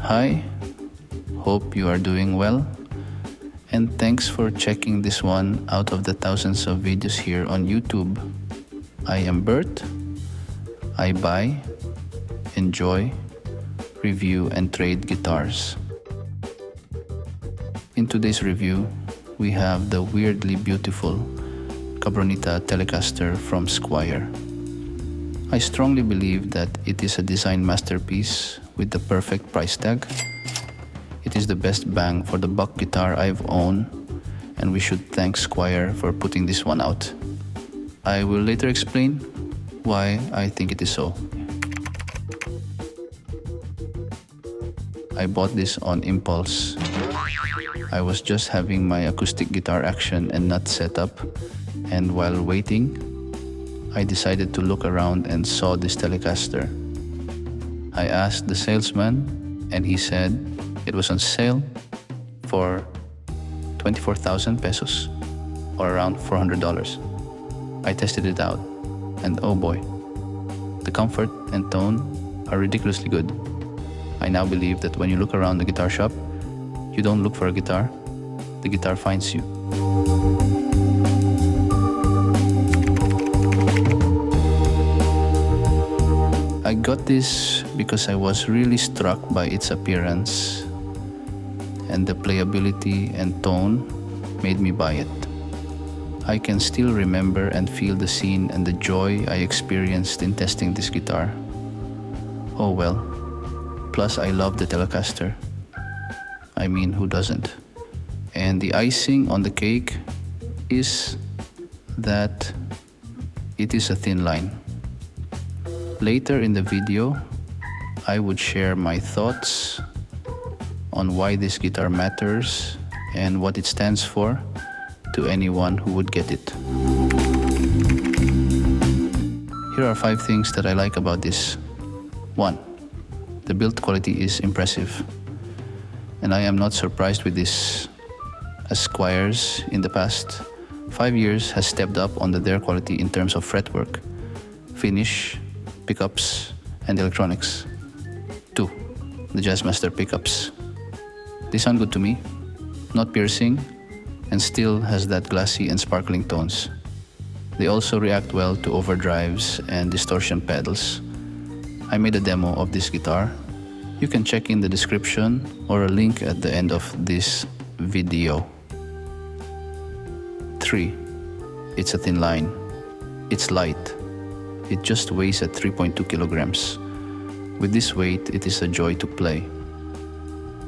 Hi, hope you are doing well, and thanks for checking this one out of the thousands of videos here on YouTube. I am Bert. I buy, enjoy, review, and trade guitars. In today's review, we have the weirdly beautiful Cabronita Telecaster from Squier. I strongly believe that it is a design masterpiece with the perfect price tag. It is the best bang for the buck guitar I've owned, and we should thank Squier for putting this one out. I will later explain why I think it is so. I bought this on impulse. I was just having my acoustic guitar action and nut set up, and while waiting, I decided to look around and saw this Telecaster. I asked the salesman, and he said it was on sale for 24,000 pesos, or around $400. I tested it out, and oh boy, the comfort and tone are ridiculously good. I now believe that when you look around the guitar shop, you don't look for a guitar, the guitar finds you. I got this because I was really struck by its appearance, and the playability and tone made me buy it. I can still remember and feel the scene and the joy I experienced in testing this guitar. Oh well, plus I love the Telecaster. I mean, who doesn't? And the icing on the cake is that it is a Thinline. Later in the video, I would share my thoughts on why this guitar matters and what it stands for to anyone who would get it. Here are 5 things that I like about this. 1. The build quality is impressive, and I am not surprised with this, as Squiers in the past 5 years has stepped up on their quality in terms of fretwork, finish, pickups, and electronics. 2. The Jazzmaster pickups. They sound good to me, not piercing, and still has that glassy and sparkling tones. They also react well to overdrives and distortion pedals. I made a demo of this guitar. You can check in the description or a link at the end of this video. 3. It's a Thinline. It's light. It just weighs at 3.2 kilograms. With this weight, it is a joy to play.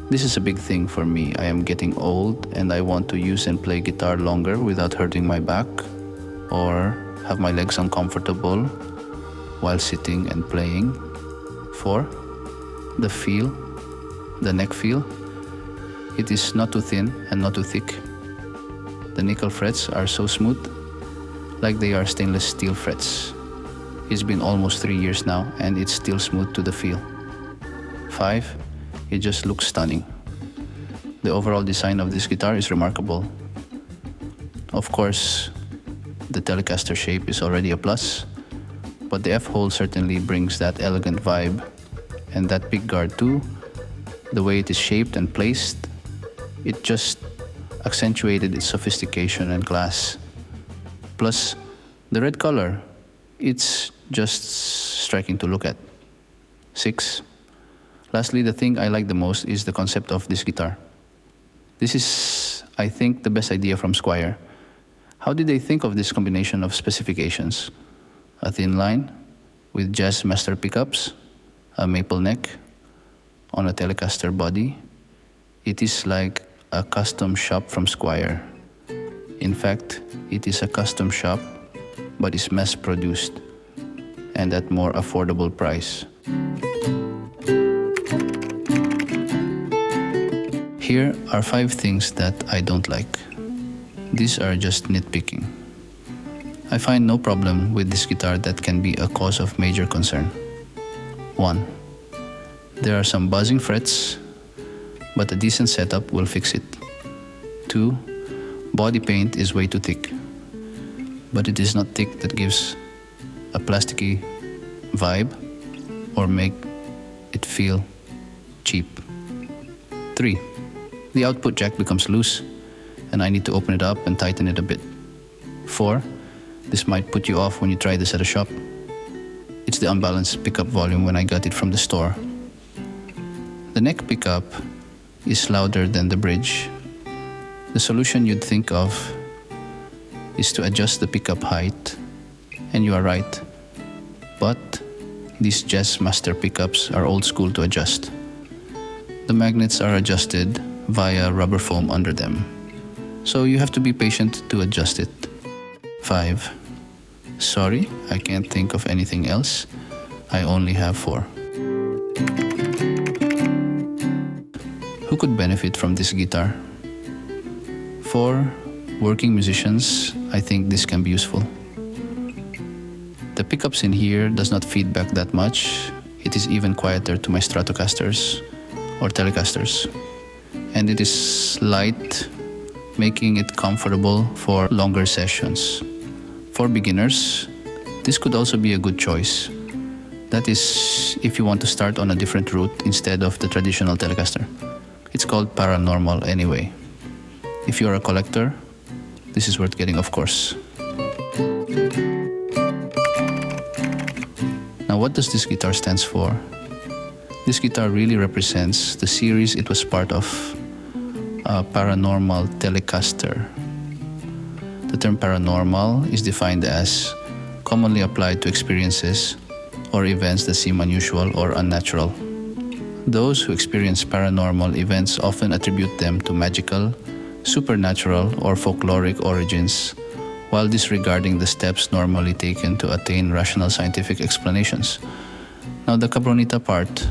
This is a big thing for me. I am getting old and I want to use and play guitar longer without hurting my back or have my legs uncomfortable while sitting and playing. 4. The feel, the neck feel. It is not too thin and not too thick. The nickel frets are so smooth, like they are stainless steel frets. It's been almost 3 years now and it's still smooth to the feel. 5. It just looks stunning. The overall design of this guitar is remarkable. Of course, the Telecaster shape is already a plus, but the F-hole certainly brings that elegant vibe, and that pick guard too, the way it is shaped and placed, it just accentuated its sophistication and class. Plus, the red color, it's just striking to look at. 6. Lastly, the thing I like the most is the concept of this guitar. This is, I think, the best idea from Squier. How did they think of this combination of specifications? A Thinline with Jazzmaster pickups, a maple neck on a Telecaster body. It is like a custom shop from Squier. In fact, it is a custom shop, but is mass-produced and at more affordable price. Here are 5 things that I don't like. These are just nitpicking. I find no problem with this guitar that can be a cause of major concern. 1. There are some buzzing frets, but a decent setup will fix it. 2. Body paint is way too thick, but it is not thick that gives a plasticky vibe or make it feel cheap. 3. The output jack becomes loose and I need to open it up and tighten it a bit. 4. This might put you off when you try this at a shop. It's the unbalanced pickup volume when I got it from the store. The neck pickup is louder than the bridge. The solution you'd think of is to adjust the pickup height, and you are right. But these Jazzmaster pickups are old school to adjust. The magnets are adjusted via rubber foam under them, so you have to be patient to adjust it. 5. Sorry, I can't think of anything else. I only have 4. Who could benefit from this guitar? For working musicians, I think this can be useful. The pickups in here does not feedback that much. It is even quieter to my Stratocasters or Telecasters. And it is light, making it comfortable for longer sessions. For beginners, this could also be a good choice. That is, if you want to start on a different route instead of the traditional Telecaster. It's called Paranormal anyway. If you're a collector, this is worth getting, of course. Now, what does this guitar stands for? This guitar really represents the series it was part of, a Paranormal Telecaster. The term paranormal is defined as commonly applied to experiences or events that seem unusual or unnatural. Those who experience paranormal events often attribute them to magical, supernatural, or folkloric origins, while disregarding the steps normally taken to attain rational scientific explanations. Now, the Cabronita part.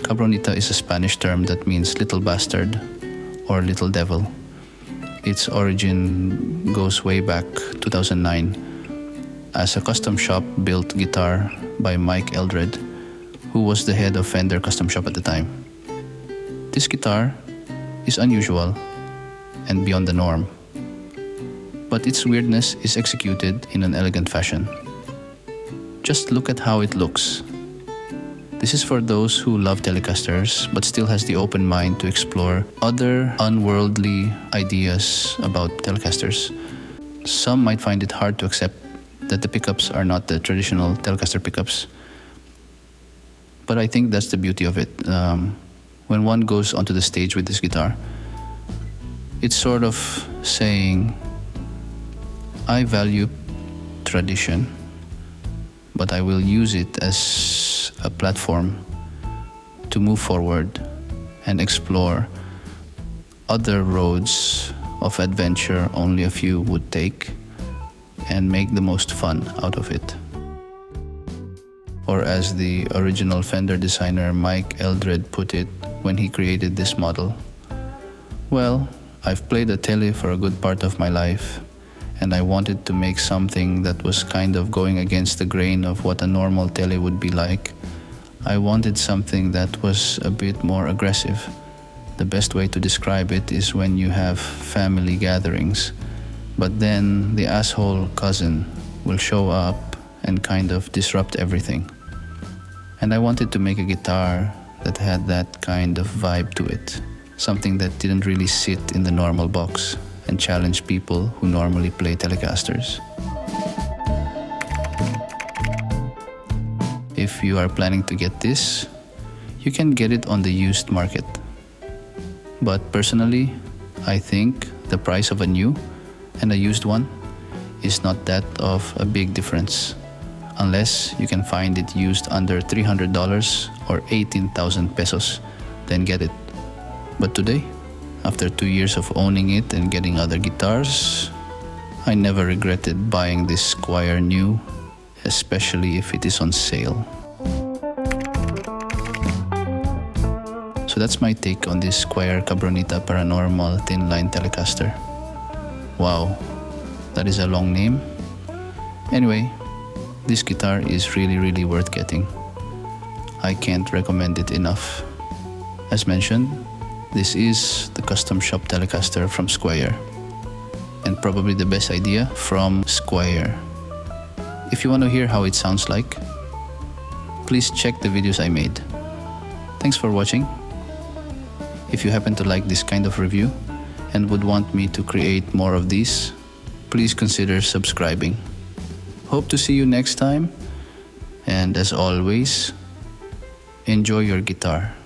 Cabronita is a Spanish term that means little bastard or little devil. Its origin goes way back 2009 as a custom shop built guitar by Mike Eldred, who was the head of Fender Custom Shop at the time. This guitar is unusual and beyond the norm, but its weirdness is executed in an elegant fashion. Just look at how it looks. This is for those who love Telecasters but still has the open mind to explore other unworldly ideas about Telecasters. Some might find it hard to accept that the pickups are not the traditional Telecaster pickups, but I think that's the beauty of it. When one goes onto the stage with this guitar, it's sort of saying, I value tradition, but I will use it as a platform to move forward and explore other roads of adventure only a few would take and make the most fun out of it. Or as the original Fender designer Mike Eldred put it when he created this model, well, I've played a tele for a good part of my life, and I wanted to make something that was kind of going against the grain of what a normal tele would be like. I wanted something that was a bit more aggressive. The best way to describe it is when you have family gatherings, but then the asshole cousin will show up and kind of disrupt everything. And I wanted to make a guitar that had that kind of vibe to it, something that didn't really sit in the normal box and challenge people who normally play Telecasters. If you are planning to get this, you can get it on the used market. But personally, I think the price of a new and a used one is not that of a big difference, unless you can find it used under $300 or 18,000 pesos, then get it. But today, after 2 years of owning it and getting other guitars, I never regretted buying this Squier new, especially if it is on sale. So that's my take on this Squier Cabronita Paranormal Thinline Telecaster. Wow, that is a long name. Anyway, this guitar is really worth getting. I can't recommend it enough. As mentioned, this is the custom shop Telecaster from Squier, and probably the best idea from Squier. If you want to hear how it sounds like, please check the videos I made. Thanks for watching. If you happen to like this kind of review and would want me to create more of these, please consider subscribing. Hope to see you next time, and as always, enjoy your guitar.